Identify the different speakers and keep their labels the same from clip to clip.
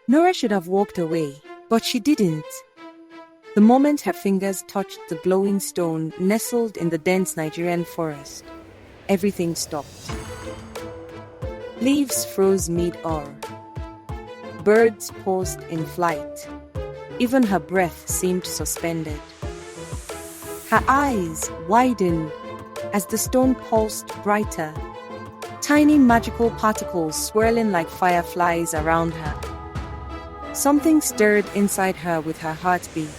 Speaker 1: Nora should have walked away, but she didn't. The moment her fingers touched the glowing stone nestled in the dense Nigerian forest, everything stopped. Leaves froze mid-air. Birds paused in flight. Even her breath seemed suspended. Her eyes widened as the stone pulsed brighter, tiny magical particles swirling like fireflies around her. Something stirred inside her with her heartbeat,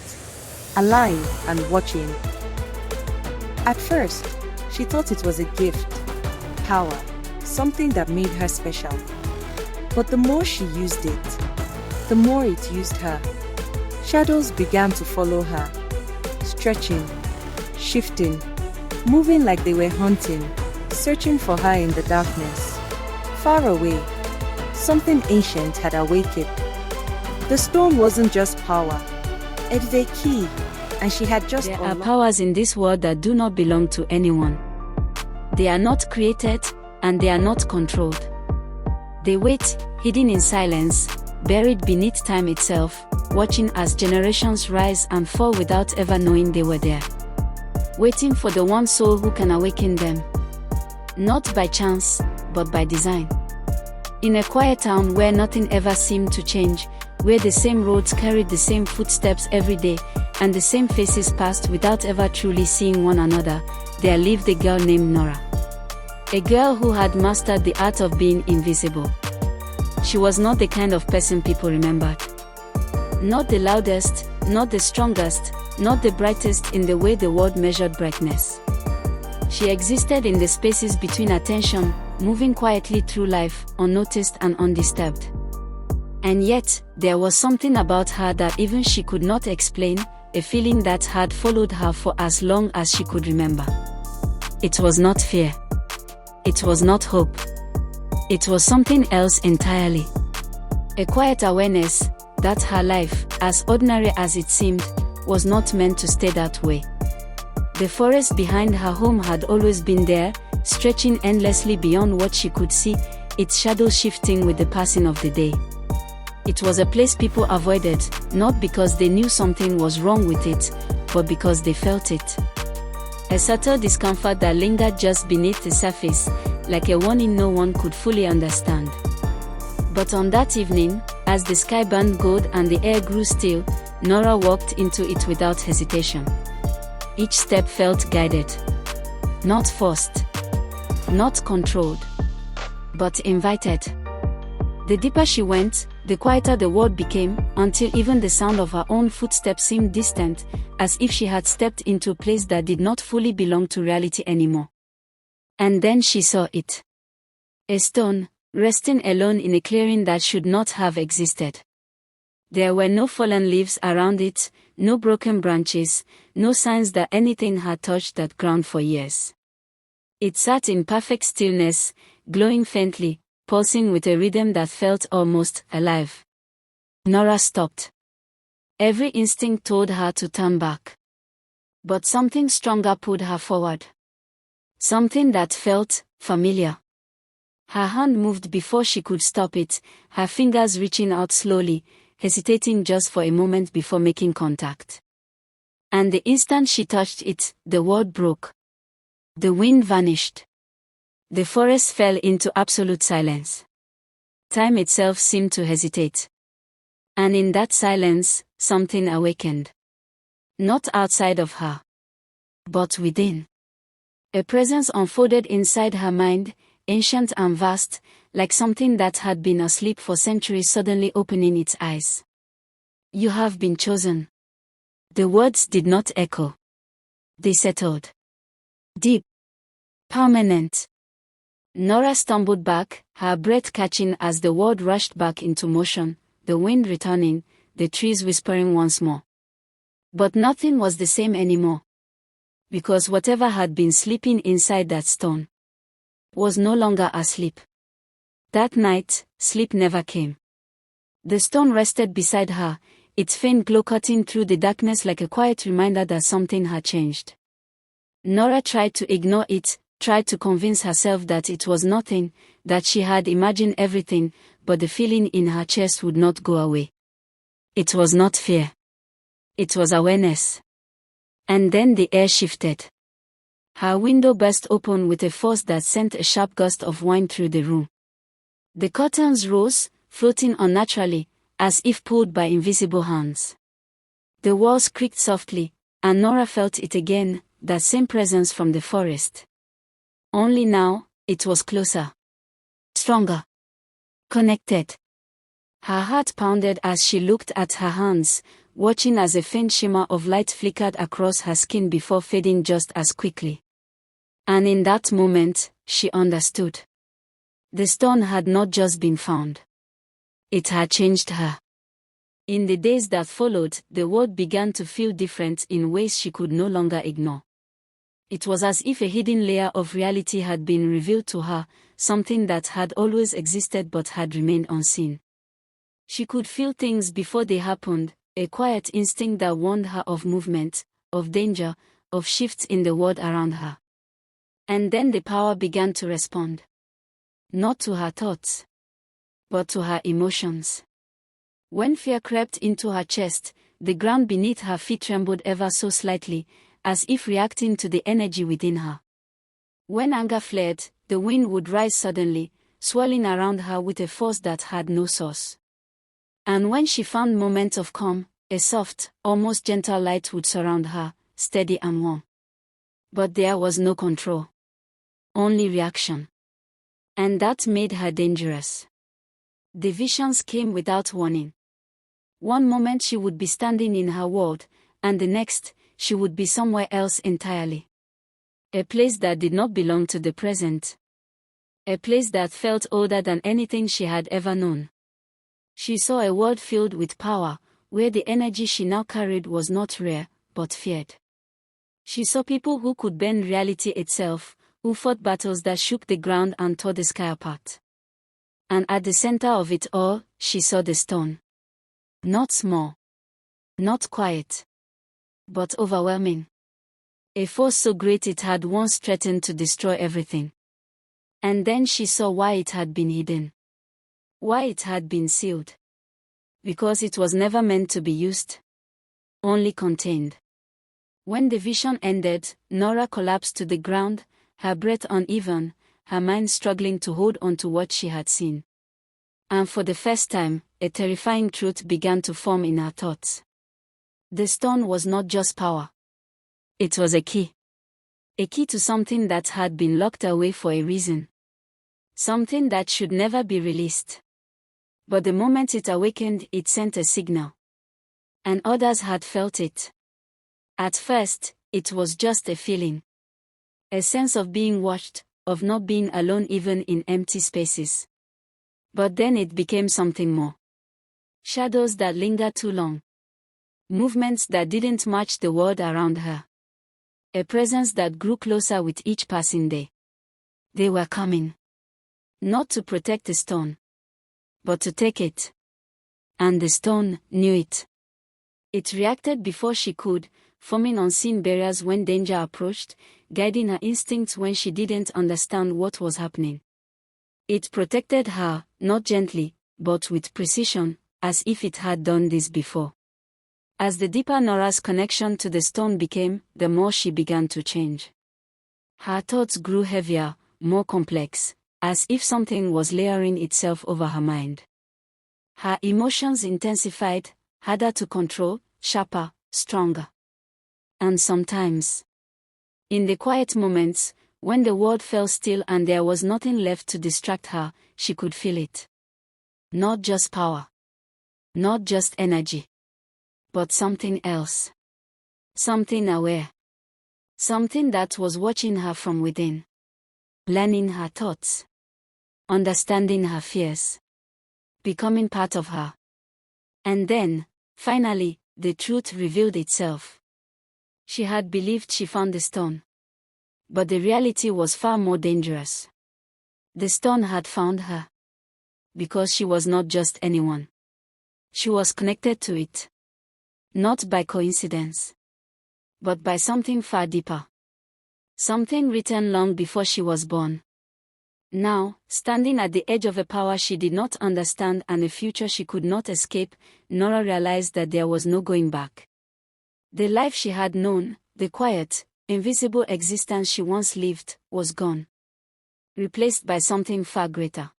Speaker 1: alive and watching. At first, she thought it was a gift, power, something that made her special. But the more she used it, the more it used her. Shadows began to follow her, stretching, shifting, moving like they were hunting, searching for her in the darkness. Far away, something ancient had awakened. The stone wasn't just power, it is a key, and she had just
Speaker 2: There are powers in this world that do not belong to anyone. They are not created, and they are not controlled. They wait, hidden in silence, buried beneath time itself, watching as generations rise and fall without ever knowing they were there. Waiting for the one soul who can awaken them. Not by chance, but by design. In a quiet town where nothing ever seemed to change, where the same roads carried the same footsteps every day, and the same faces passed without ever truly seeing one another, there lived a girl named Nora. A girl who had mastered the art of being invisible. She was not the kind of person people remembered. Not the loudest, not the strongest, not the brightest in the way the world measured brightness. She existed in the spaces between attention, moving quietly through life, unnoticed and undisturbed. And yet, there was something about her that even she could not explain, a feeling that had followed her for as long as she could remember. It was not fear. It was not hope. It was something else entirely. A quiet awareness that her life, as ordinary as it seemed, was not meant to stay that way. The forest behind her home had always been there, stretching endlessly beyond what she could see, its shadow shifting with the passing of the day. It was a place people avoided, not because they knew something was wrong with it, but because they felt it. A subtle discomfort that lingered just beneath the surface, like a warning no one could fully understand. But on that evening, as the sky burned gold and the air grew still, Nora walked into it without hesitation. Each step felt guided. Not forced. Not controlled. But invited. The deeper she went, the quieter the world became, until even the sound of her own footsteps seemed distant, as if she had stepped into a place that did not fully belong to reality anymore. And then she saw it. A stone, resting alone in a clearing that should not have existed. There were no fallen leaves around it, no broken branches, no signs that anything had touched that ground for years. It sat in perfect stillness, glowing faintly, pulsing with a rhythm that felt almost alive. Nora stopped. Every instinct told her to turn back. But something stronger pulled her forward. Something that felt familiar. Her hand moved before she could stop it, her fingers reaching out slowly, hesitating just for a moment before making contact. And the instant she touched it, the world broke. The wind vanished. The forest fell into absolute silence. Time itself seemed to hesitate. And in that silence, something awakened. Not outside of her, but within. A presence unfolded inside her mind, ancient and vast, like something that had been asleep for centuries suddenly opening its eyes. You have been chosen. The words did not echo. They settled. Deep. Permanent. Nora stumbled back, her breath catching as the world rushed back into motion, the wind returning, the trees whispering once more. But nothing was the same anymore. Because whatever had been sleeping inside that stone was no longer asleep. That night, sleep never came. The stone rested beside her, its faint glow cutting through the darkness like a quiet reminder that something had changed. Nora tried to ignore it, tried to convince herself that it was nothing, that she had imagined everything, but the feeling in her chest would not go away. It was not fear. It was awareness. And then the air shifted. Her window burst open with a force that sent a sharp gust of wind through the room. The curtains rose, floating unnaturally, as if pulled by invisible hands. The walls creaked softly, and Nora felt it again, that same presence from the forest. Only now, it was closer. Stronger. Connected. Her heart pounded as she looked at her hands, watching as a faint shimmer of light flickered across her skin before fading just as quickly. And in that moment, she understood. The stone had not just been found. It had changed her. In the days that followed, the world began to feel different in ways she could no longer ignore. It was as if a hidden layer of reality had been revealed to her, something that had always existed but had remained unseen. She could feel things before they happened, a quiet instinct that warned her of movement, of danger, of shifts in the world around her. And then the power began to respond. Not to her thoughts, but to her emotions. When fear crept into her chest, the ground beneath her feet trembled ever so slightly, as if reacting to the energy within her. When anger flared, the wind would rise suddenly, swirling around her with a force that had no source. And when she found moments of calm, a soft, almost gentle light would surround her, steady and warm. But there was no control. Only reaction. And that made her dangerous. The visions came without warning. One moment she would be standing in her world, and the next, she would be somewhere else entirely. A place that did not belong to the present. A place that felt older than anything she had ever known. She saw a world filled with power, where the energy she now carried was not rare, but feared. She saw people who could bend reality itself, who fought battles that shook the ground and tore the sky apart. And at the center of it all, she saw the stone. Not small. Not quiet. But overwhelming. A force so great it had once threatened to destroy everything. And then she saw why it had been hidden. Why it had been sealed. Because it was never meant to be used. Only contained. When the vision ended, Nora collapsed to the ground, her breath uneven, her mind struggling to hold on to what she had seen. And for the first time, a terrifying truth began to form in her thoughts. The stone was not just power. It was a key. A key to something that had been locked away for a reason. Something that should never be released. But the moment it awakened, it sent a signal. And others had felt it. At first, it was just a feeling. A sense of being watched, of not being alone even in empty spaces. But then it became something more. Shadows that lingered too long. Movements that didn't match the world around her. A presence that grew closer with each passing day. They were coming. Not to protect the stone, but to take it. And the stone knew it. It reacted before she could, forming unseen barriers when danger approached, guiding her instincts when she didn't understand what was happening. It protected her, not gently, but with precision, as if it had done this before. As the deeper Nora's connection to the stone became, the more she began to change. Her thoughts grew heavier, more complex, as if something was layering itself over her mind. Her emotions intensified, harder to control, sharper, stronger. And sometimes, in the quiet moments, when the world fell still and there was nothing left to distract her, she could feel it. Not just power. Not just energy. But something else. Something aware. Something that was watching her from within. Learning her thoughts. Understanding her fears. Becoming part of her. And then, finally, the truth revealed itself. She had believed she found the stone. But the reality was far more dangerous. The stone had found her. Because she was not just anyone. She was connected to it. Not by coincidence. But by something far deeper. Something written long before she was born. Now, standing at the edge of a power she did not understand and a future she could not escape, Nora realized that there was no going back. The life she had known, the quiet, invisible existence she once lived, was gone. Replaced by something far greater.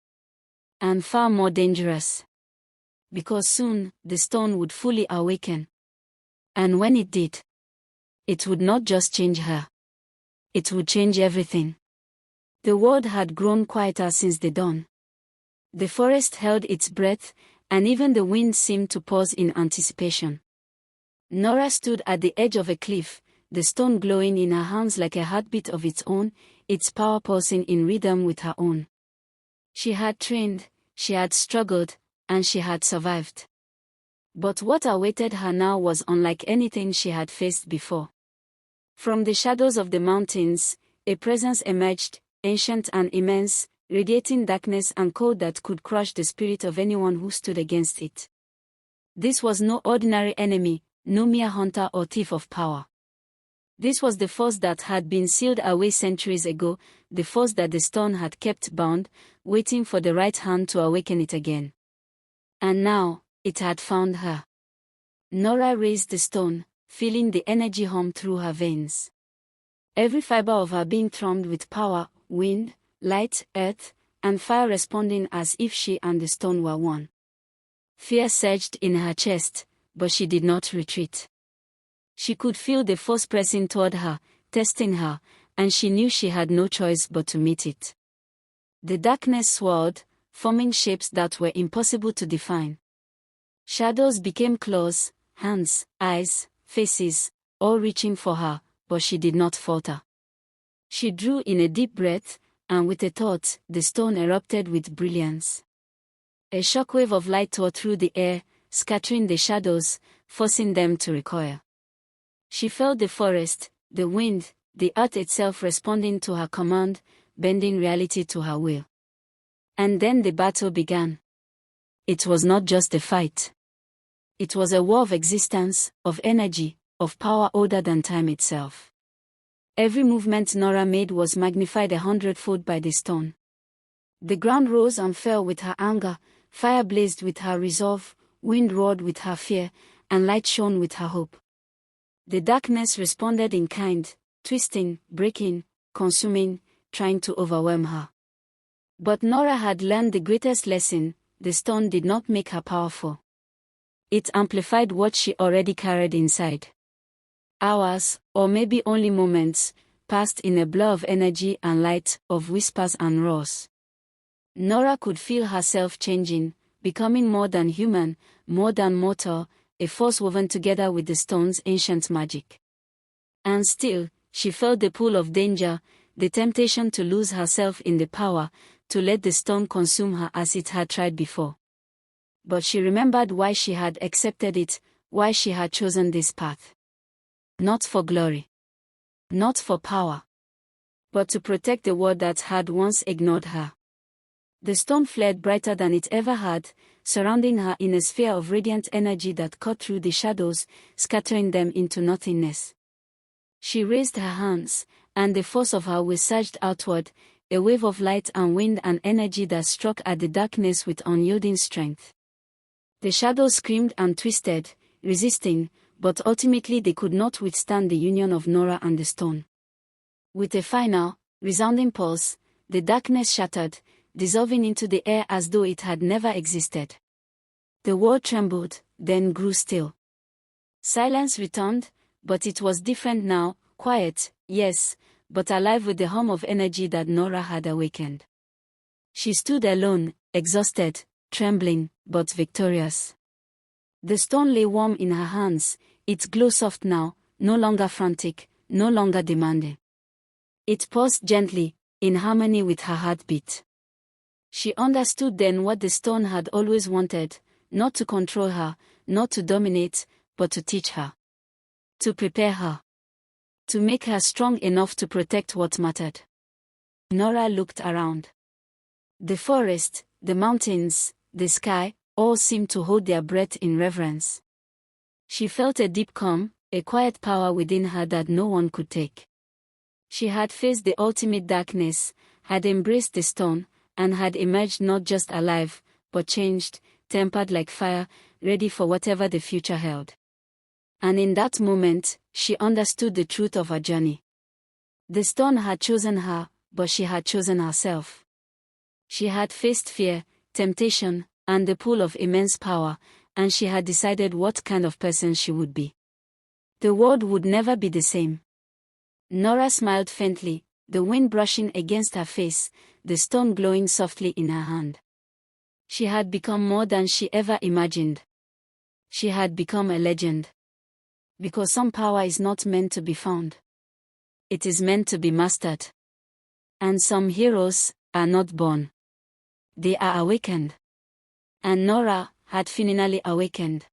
Speaker 2: And far more dangerous. Because soon, the stone would fully awaken. And when it did, it would not just change her. It would change everything. The world had grown quieter since the dawn. The forest held its breath, and even the wind seemed to pause in anticipation. Nora stood at the edge of a cliff, the stone glowing in her hands like a heartbeat of its own, its power pulsing in rhythm with her own. She had trained, she had struggled, and she had survived. But what awaited her now was unlike anything she had faced before. From the shadows of the mountains, a presence emerged, ancient and immense, radiating darkness and cold that could crush the spirit of anyone who stood against it. This was no ordinary enemy, no mere hunter or thief of power. This was the force that had been sealed away centuries ago, the force that the stone had kept bound, waiting for the right hand to awaken it again. And now, it had found her. Nora raised the stone, feeling the energy hum through her veins. Every fiber of her being thrummed with power, wind, light, earth, and fire responding as if she and the stone were one. Fear surged in her chest, but she did not retreat. She could feel the force pressing toward her, testing her, and she knew she had no choice but to meet it. The darkness swirled, forming shapes that were impossible to define. Shadows became claws, hands, eyes, faces, all reaching for her, but she did not falter. She drew in a deep breath, and with a thought, the stone erupted with brilliance. A shockwave of light tore through the air, scattering the shadows, forcing them to recoil. She felt the forest, the wind, the earth itself responding to her command, bending reality to her will. And then the battle began. It was not just a fight. It was a war of existence, of energy, of power older than time itself. Every movement Nora made was magnified 100-fold by the stone. The ground rose and fell with her anger, fire blazed with her resolve, wind roared with her fear, and light shone with her hope. The darkness responded in kind, twisting, breaking, consuming, trying to overwhelm her. But Nora had learned the greatest lesson: the stone did not make her powerful. It amplified what she already carried inside. Hours, or maybe only moments, passed in a blur of energy and light, of whispers and roars. Nora could feel herself changing, becoming more than human, more than mortal, a force woven together with the stone's ancient magic. And still, she felt the pull of danger, the temptation to lose herself in the power, to let the stone consume her as it had tried before. But she remembered why she had accepted it, why she had chosen this path. Not for glory. Not for power. But to protect the world that had once ignored her. The stone flared brighter than it ever had, surrounding her in a sphere of radiant energy that cut through the shadows, scattering them into nothingness. She raised her hands, and the force of her will surged outward, a wave of light and wind and energy that struck at the darkness with unyielding strength. The shadows screamed and twisted, resisting, but ultimately they could not withstand the union of Nora and the stone. With a final, resounding pulse, the darkness shattered, dissolving into the air as though it had never existed. The world trembled, then grew still. Silence returned, but it was different now, quiet, yes, but alive with the hum of energy that Nora had awakened. She stood alone, exhausted, trembling, but victorious. The stone lay warm in her hands, its glow soft now, no longer frantic, no longer demanding. It pulsed gently, in harmony with her heartbeat. She understood then what the stone had always wanted, not to control her, not to dominate, but to teach her. To prepare her. To make her strong enough to protect what mattered. Nora looked around. The forest, the mountains, the sky, all seemed to hold their breath in reverence. She felt a deep calm, a quiet power within her that no one could take. She had faced the ultimate darkness, had embraced the stone, and had emerged not just alive, but changed, tempered like fire, ready for whatever the future held. And in that moment, she understood the truth of her journey. The stone had chosen her, but she had chosen herself. She had faced fear, temptation, and the pull of immense power, and she had decided what kind of person she would be. The world would never be the same. Nora smiled faintly, the wind brushing against her face, the stone glowing softly in her hand. She had become more than she ever imagined. She had become a legend. Because some power is not meant to be found. It is meant to be mastered. And some heroes are not born. They are awakened. And Nora had finally awakened.